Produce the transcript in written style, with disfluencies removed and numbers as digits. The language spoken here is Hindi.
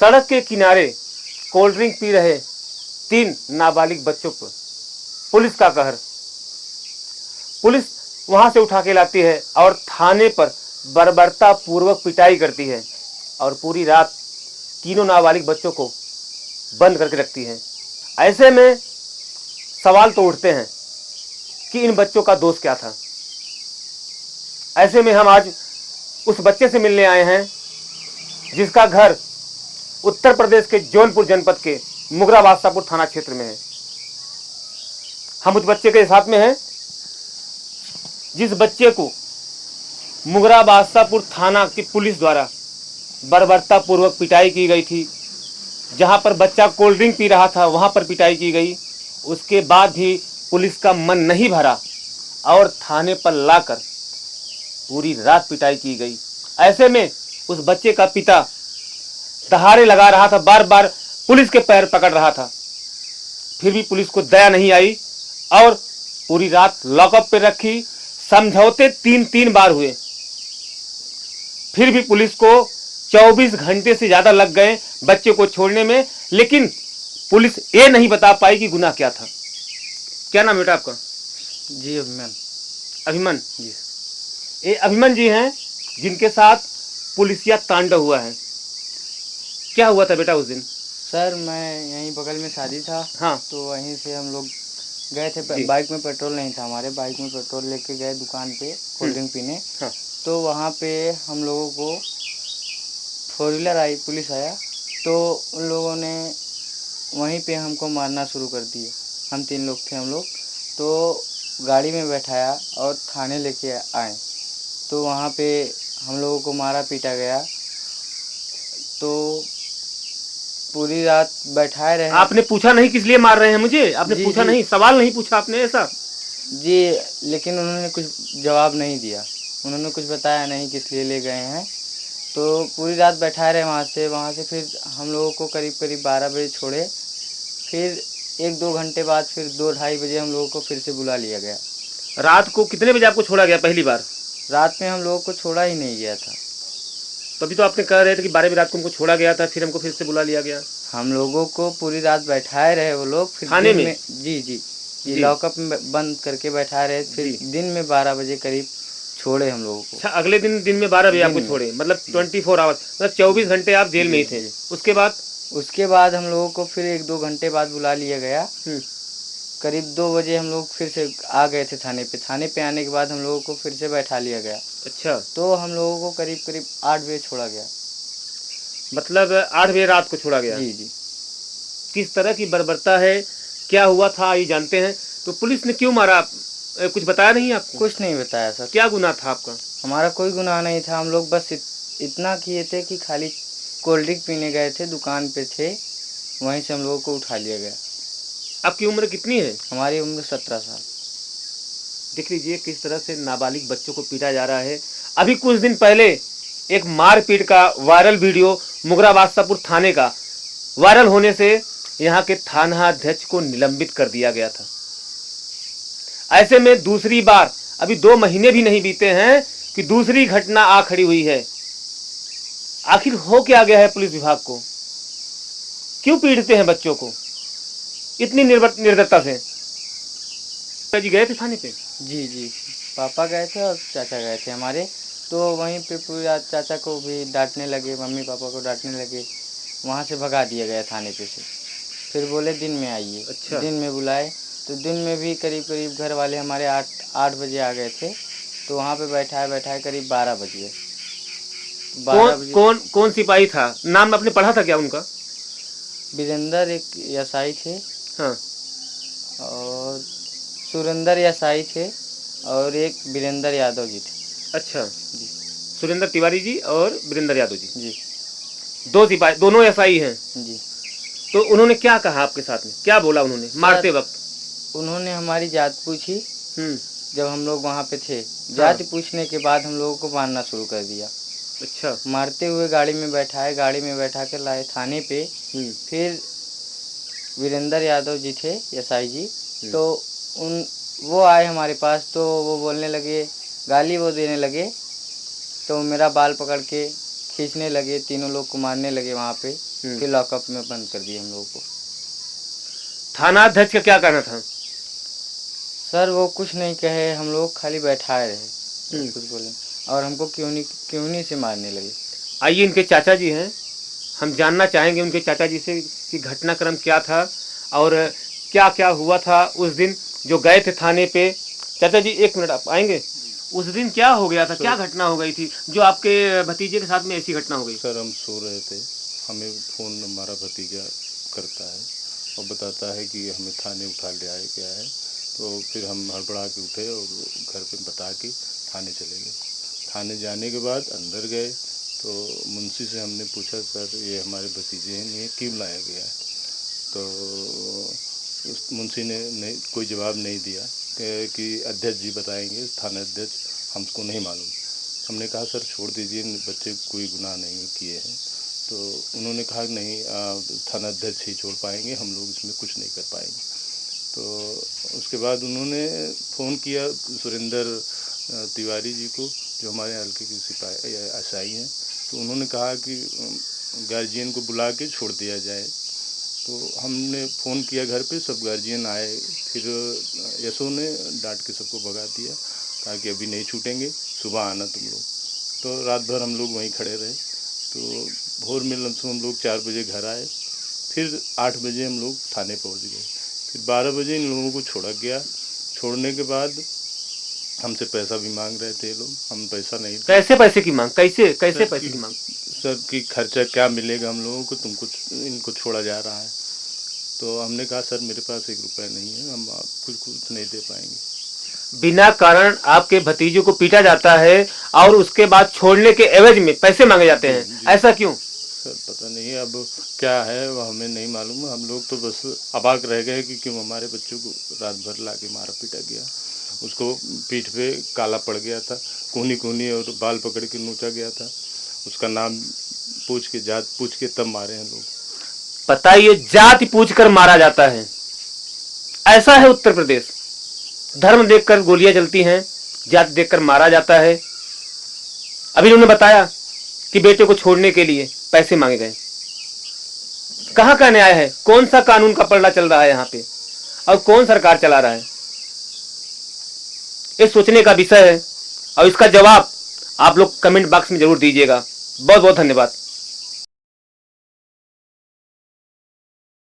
सड़क के किनारे कोल्ड ड्रिंक पी रहे 3 नाबालिग बच्चों पर पुलिस का कहर। पुलिस वहां से उठा के लाती है और थाने पर बर्बरता पूर्वक पिटाई करती है और पूरी रात तीनों नाबालिग बच्चों को बंद करके रखती है। ऐसे में सवाल तो उठते हैं कि इन बच्चों का दोष क्या था। ऐसे में हम आज उस बच्चे से मिलने आए हैं जिसका घर उत्तर प्रदेश के जौनपुर जनपद के मुगरा बादशाहपुर थाना क्षेत्र में है। हम उस बच्चे के साथ में हैं जिस बच्चे को मुगरा बादशाहपुर थाना की पुलिस द्वारा बर्बरता पूर्वक पिटाई की गई थी। जहां पर बच्चा कोल्ड ड्रिंक पी रहा था वहां पर पिटाई की गई। उसके बाद भी पुलिस का मन नहीं भरा और थाने पर लाकर पूरी रात पिटाई की गई। ऐसे में उस बच्चे का पिता दहाड़े लगा रहा था, बार बार पुलिस के पैर पकड़ रहा था, फिर भी पुलिस को दया नहीं आई और पूरी रात लॉकअप पे रखी। समझौते 3 बार हुए, फिर भी पुलिस को 24 घंटे से ज्यादा लग गए बच्चे को छोड़ने में, लेकिन पुलिस ये नहीं बता पाई कि गुनाह क्या था। क्या नाम है बेटा आपका? जी अभिमन। अभिमन जी ये अभिमन जी हैं जिनके साथ पुलिसिया तांडव हुआ है। क्या हुआ था बेटा उस दिन? सर मैं यहीं बगल में शादी था। हाँ। तो वहीं से हम लोग गए थे। जी। बाइक में पेट्रोल नहीं था हमारे, बाइक में पेट्रोल लेके गए दुकान पे कोल्ड ड्रिंक पीने। हाँ। तो वहाँ पे हम लोगों को 4 व्हीलर आई, पुलिस आया, तो उन लोगों ने वहीं पे हमको मारना शुरू कर दिए। हम 3 लोग थे हम लोग, तो गाड़ी में बैठाया और थाने लेके आए। तो वहाँ पे हम लोगों को मारा पीटा गया। तो पूरी रात बैठाए रहे। आपने पूछा नहीं किस लिए मार रहे हैं मुझे? आपने जी, पूछा जी। नहीं, सवाल नहीं पूछा आपने ऐसा? जी, लेकिन उन्होंने कुछ जवाब नहीं दिया, उन्होंने कुछ बताया नहीं किस लिए ले गए हैं। तो पूरी रात बैठाए रहे वहाँ से फिर हम लोगों को करीब 12 बजे छोड़े। फिर 1-2 घंटे बाद फिर 2-2:30 बजे हम लोगों को फिर से बुला लिया गया। रात को कितने बजे आपको छोड़ा गया पहली बार? रात में हम लोगों को छोड़ा ही नहीं गया था। तभी तो आपने कह रहे थे कि 12 बजे रात को हमको छोड़ा गया था, फिर हमको फिर से बुला लिया गया। हम लोगों को पूरी रात बैठाए रहे वो लोग, फिर थाने दिन में? जी जी जी। जी लॉकअप में बंद करके बैठाए रहे, फिर जी। दिन में 12 बजे करीब छोड़े हम लोगों को। अच्छा, अगले दिन में 12 बजे दिन आपको में। छोड़े, मतलब 24 आवर्स, मतलब 24 घंटे आप जेल में ही थे। जी। उसके बाद हम लोगों को फिर 1-2 घंटे बाद बुला लिया गया। करीब 2 बजे हम लोग फिर से आ गए थे थाने पे। थाने पे आने के बाद हम लोगों को फिर से बैठा लिया गया। अच्छा, तो हम लोगों को करीब 8 बजे छोड़ा गया। मतलब 8 बजे रात को छोड़ा गया। जी जी। किस तरह की बर्बरता है, क्या हुआ था ये जानते हैं? तो पुलिस ने क्यों मारा? कुछ बताया नहीं आपको? कुछ नहीं बताया सर। क्या गुनाह था आपका? हमारा कोई गुनाह नहीं था। हम लोग बस इतना किए थे कि खाली कोल्ड ड्रिंक पीने गए थे, दुकान पे थे, वहीं से हम लोगों को उठा लिया गया। आपकी उम्र कितनी है? हमारी उम्र 17 साल। देख लीजिए किस तरह से नाबालिग बच्चों को पीटा जा रहा है। अभी कुछ दिन पहले एक मारपीट का वायरल वीडियो मुगरा बादशाहपुर थाने का वायरल होने से यहाँ के थाना अध्यक्ष को निलंबित कर दिया गया था। ऐसे में दूसरी बार, अभी 2 महीने भी नहीं बीते हैं कि दूसरी घटना आ खड़ी हुई है। आखिर हो क्या गया है पुलिस विभाग को? क्यों पीटते हैं बच्चों को इतनी निर्दयता से? जी गए थे थाने पे? जी जी, पापा गए थे और चाचा गए थे हमारे। तो वहीं पे पूरी रात चाचा को भी डांटने लगे, मम्मी पापा को डांटने लगे। वहाँ से भगा दिया गया थाने पे से। फिर बोले दिन में आइए। अच्छा। दिन में बुलाए तो दिन में भी करीब घर वाले हमारे 8 बजे आ गए थे। तो वहाँ पे बैठाए करीब 12 बजे। कौन सिपाही था? नाम आपने पढ़ा था क्या उनका? वीरेंद्र एक एसआई थे। हाँ। और सुरेंद्र एसआई थे और एक वीरेंद्र यादव जी थे। अच्छा जी। सुरेंद्र तिवारी जी और वीरेंद्र यादव जी। जी। 2 सिपाही, दोनों एसआई हैं। जी। तो उन्होंने क्या कहा आपके साथ में? क्या बोला उन्होंने मारते वक्त? उन्होंने हमारी जात पूछी। जब हम लोग वहाँ पे थे, जाति पूछने के बाद हम लोगों को मारना शुरू कर दिया। अच्छा। मारते हुए गाड़ी में बैठा कर लाए थाने पे। फिर वीरेंद्र यादव जी थे एसआई जी, तो वो आए हमारे पास। तो वो बोलने लगे, गाली वो देने लगे। तो मेरा बाल पकड़ के खींचने लगे, तीनों लोग को मारने लगे वहाँ पे। फिर लॉकअप में बंद कर दिए हम लोगों को। थाना अध्यक्ष का क्या कहना था? सर वो कुछ नहीं कहे, हम लोग खाली बैठाए रहे, कुछ बोले, और हमको क्यों नहीं से मारने लगे। आइए, इनके चाचा जी हैं, हम जानना चाहेंगे उनके चाचा जी से कि घटनाक्रम क्या था और क्या क्या हुआ था उस दिन जो गए थे थाने पे। चाचा जी, एक मिनट, आप आएंगे? उस दिन क्या हो गया था, क्या घटना हो गई थी जो आपके भतीजे के साथ में ऐसी घटना हो गई? सर हम सो रहे थे, हमें फ़ोन हमारा भतीजा करता है और बताता है कि हमें थाने उठा ले आए, क्या है। तो फिर हम हड़बड़ा के उठे और घर पे बता के थाने चले गए। थाने जाने के बाद अंदर गए तो मुंशी से हमने पूछा, सर ये हमारे भतीजे हैं, ये क्यों लाया गया है? तो उस मुंशी ने नहीं कोई जवाब नहीं दिया कि अध्यक्ष जी बताएंगे, थाना अध्यक्ष, हमको नहीं मालूम। हमने कहा सर छोड़ दीजिए, बच्चे कोई गुनाह नहीं किए हैं। तो उन्होंने कहा नहीं, थाना अध्यक्ष ही छोड़ पाएंगे, हम लोग इसमें कुछ नहीं कर पाएंगे। तो उसके बाद उन्होंने फ़ोन किया सुरेंद्र तिवारी जी को, जो हमारे हल्के के सिपाही एसआई हैं। तो उन्होंने कहा कि गार्जियन को बुला के छोड़ दिया जाए। तो हमने फ़ोन किया घर पे, सब गार्जियन आए। फिर यशो ने डांट के सबको भगा दिया, कहा कि अभी नहीं छूटेंगे, सुबह आना तुम लोग। तो रात भर हम लोग वहीं खड़े रहे। तो भोर में लमसम हम लोग 4 बजे घर आए। फिर 8 बजे हम लोग थाने पहुंच गए। फिर 12 बजे इन लोगों को छोड़ा गया। छोड़ने के बाद हमसे पैसा भी मांग रहे थे ये लोग, हम पैसा नहीं। कैसे पैसे की मांग? कैसे पैसे की मांग? सर कि खर्चा क्या मिलेगा हम लोगों को, तुमको इनको छोड़ा जा रहा है। तो हमने कहा सर मेरे पास 1 रुपया नहीं है, हम आपको कुछ नहीं दे पाएंगे। बिना कारण आपके भतीजों को पीटा जाता है और उसके बाद छोड़ने के एवज में पैसे मांगे जाते हैं, ऐसा क्यों? सर पता नहीं अब क्या है, वो हमें नहीं मालूम। हम लोग तो बस अबाक रह गए कि क्यों हमारे बच्चों को रात भर ला के मारा पीटा गया। उसको पीठ पे काला पड़ गया था, कूनी और बाल पकड़ के नोचा गया था। उसका नाम पूछ के, जात पूछ के तब मारे हैं लोग। पता ये जाति पूछ कर मारा जाता है, ऐसा है उत्तर प्रदेश। धर्म देखकर गोलियां चलती हैं, जाति देखकर मारा जाता है। अभी उन्होंने बताया कि बेटे को छोड़ने के लिए पैसे मांगे गए। कहां का न्याय है? कौन सा कानून का पलड़ा चल रहा है यहाँ पे और कौन सरकार चला रहा है? ये सोचने का विषय है और इसका जवाब आप लोग कमेंट बॉक्स में जरूर दीजिएगा। बहुत बहुत धन्यवाद।